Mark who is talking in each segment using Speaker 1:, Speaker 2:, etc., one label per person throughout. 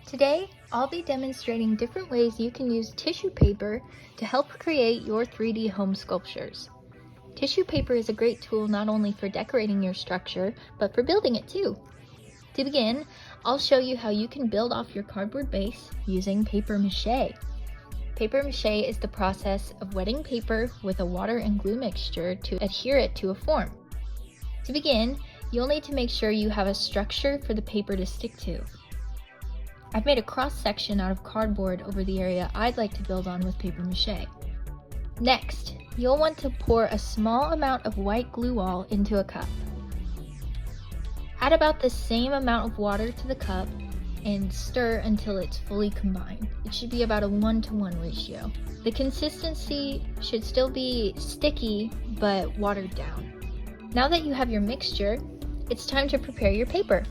Speaker 1: Today, I'll be demonstrating different ways you can use tissue paper to help create your 3D home sculptures. Tissue paper is a great tool not only for decorating your structure, but for building it too. To begin, I'll show you how you can build off your cardboard base using paper mache. Paper mache is the process of wetting paper with a water and glue mixture to adhere it to a form. To begin, you'll need to make sure you have a structure for the paper to stick to. I've made a cross section out of cardboard over the area I'd like to build on with paper mache. Next, you'll want to pour a small amount of white glue all into a cup. Add about the same amount of water to the cup and stir until it's fully combined. It should be about a 1-to-1 ratio. The consistency should still be sticky but watered down. Now that you have your mixture, it's time to prepare your paper.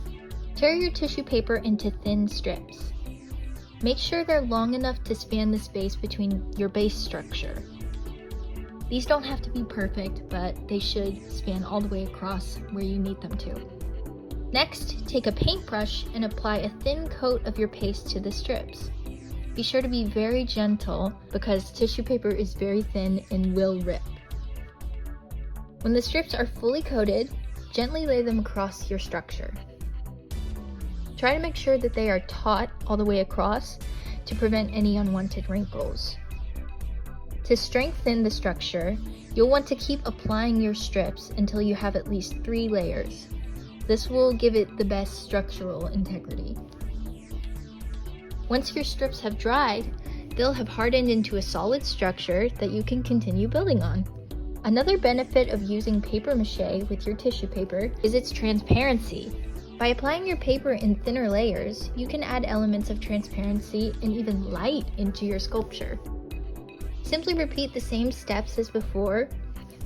Speaker 1: Tear your tissue paper into thin strips. Make sure they're long enough to span the space between your base structure. These don't have to be perfect, but they should span all the way across where you need them to. Next, take a paintbrush and apply a thin coat of your paste to the strips. Be sure to be very gentle because tissue paper is very thin and will rip. When the strips are fully coated, gently lay them across your structure. Try to make sure that they are taut all the way across to prevent any unwanted wrinkles. To strengthen the structure, you'll want to keep applying your strips until you have at least 3 layers. This will give it the best structural integrity. Once your strips have dried, they'll have hardened into a solid structure that you can continue building on. Another benefit of using paper mache with your tissue paper is its transparency. By applying your paper in thinner layers, you can add elements of transparency and even light into your sculpture. Simply repeat the same steps as before,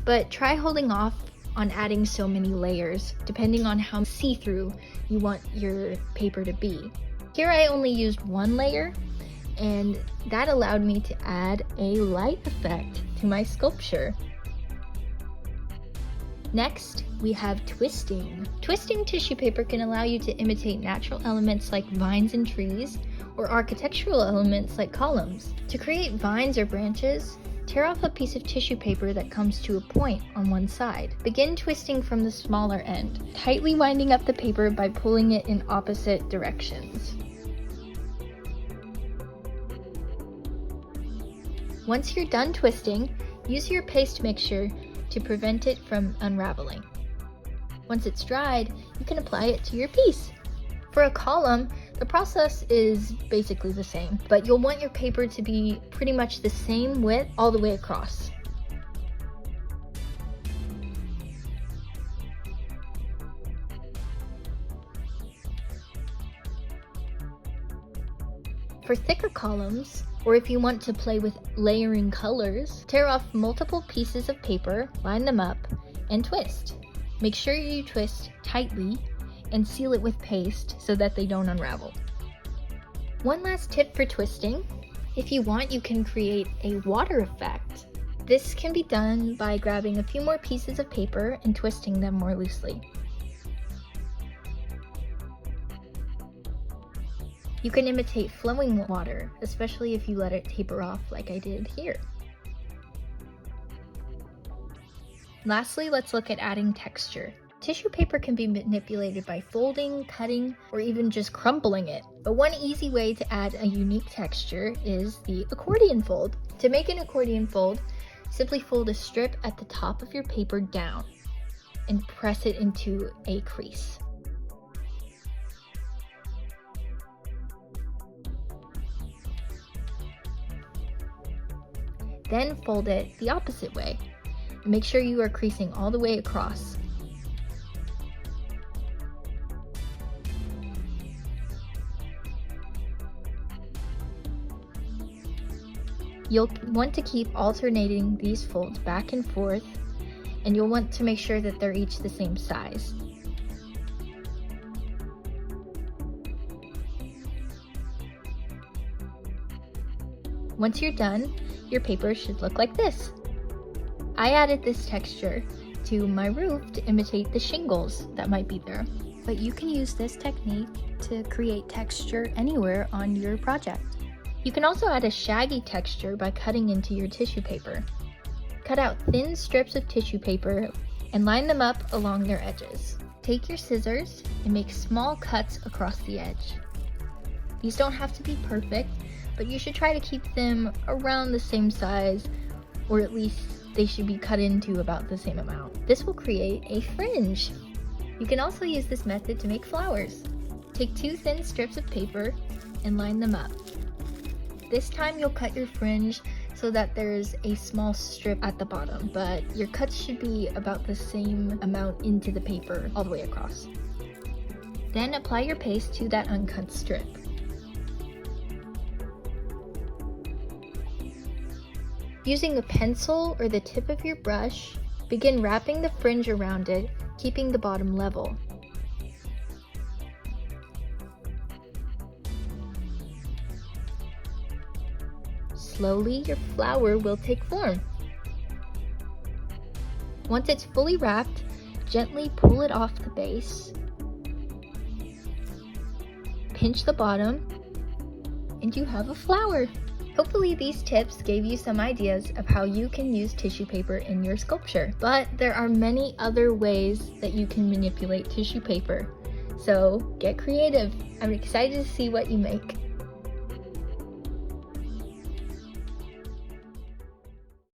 Speaker 1: but try holding off on adding so many layers, depending on how see-through you want your paper to be. Here I only used 1 layer, and that allowed me to add a light effect to my sculpture. Next, we have twisting. Twisting tissue paper can allow you to imitate natural elements like vines and trees, or architectural elements like columns. To create vines or branches, tear off a piece of tissue paper that comes to a point on one side. Begin twisting from the smaller end, tightly winding up the paper by pulling it in opposite directions. Once you're done twisting, use your paste mixture to prevent it from unraveling. Once it's dried, you can apply it to your piece. For a column, the process is basically the same, but you'll want your paper to be pretty much the same width all the way across. For thicker columns, or if you want to play with layering colors, tear off multiple pieces of paper, line them up, and twist. Make sure you twist tightly and seal it with paste so that they don't unravel. One last tip for twisting: if you want, you can create a water effect. This can be done by grabbing a few more pieces of paper and twisting them more loosely. You can imitate flowing water, especially if you let it taper off like I did here. Lastly, let's look at adding texture. Tissue paper can be manipulated by folding, cutting, or even just crumpling it. But one easy way to add a unique texture is the accordion fold. To make an accordion fold, simply fold a strip at the top of your paper down and press it into a crease. Then fold it the opposite way. Make sure you are creasing all the way across. You'll want to keep alternating these folds back and forth, and you'll want to make sure that they're each the same size. Once you're done, your paper should look like this. I added this texture to my roof to imitate the shingles that might be there. but you can use this technique to create texture anywhere on your project. You can also add a shaggy texture by cutting into your tissue paper. Cut out thin strips of tissue paper and line them up along their edges. Take your scissors and make small cuts across the edge. These don't have to be perfect, but you should try to keep them around the same size, or at least they should be cut into about the same amount. This will create a fringe. You can also use this method to make flowers. Take 2 thin strips of paper and line them up. This time you'll cut your fringe so that there's a small strip at the bottom, but your cuts should be about the same amount into the paper all the way across. Then apply your paste to that uncut strip. Using a pencil or the tip of your brush, begin wrapping the fringe around it, keeping the bottom level. Slowly, your flower will take form. Once it's fully wrapped, gently pull it off the base, pinch the bottom, and you have a flower. Hopefully these tips gave you some ideas of how you can use tissue paper in your sculpture, but there are many other ways that you can manipulate tissue paper. So get creative. I'm excited to see what you make.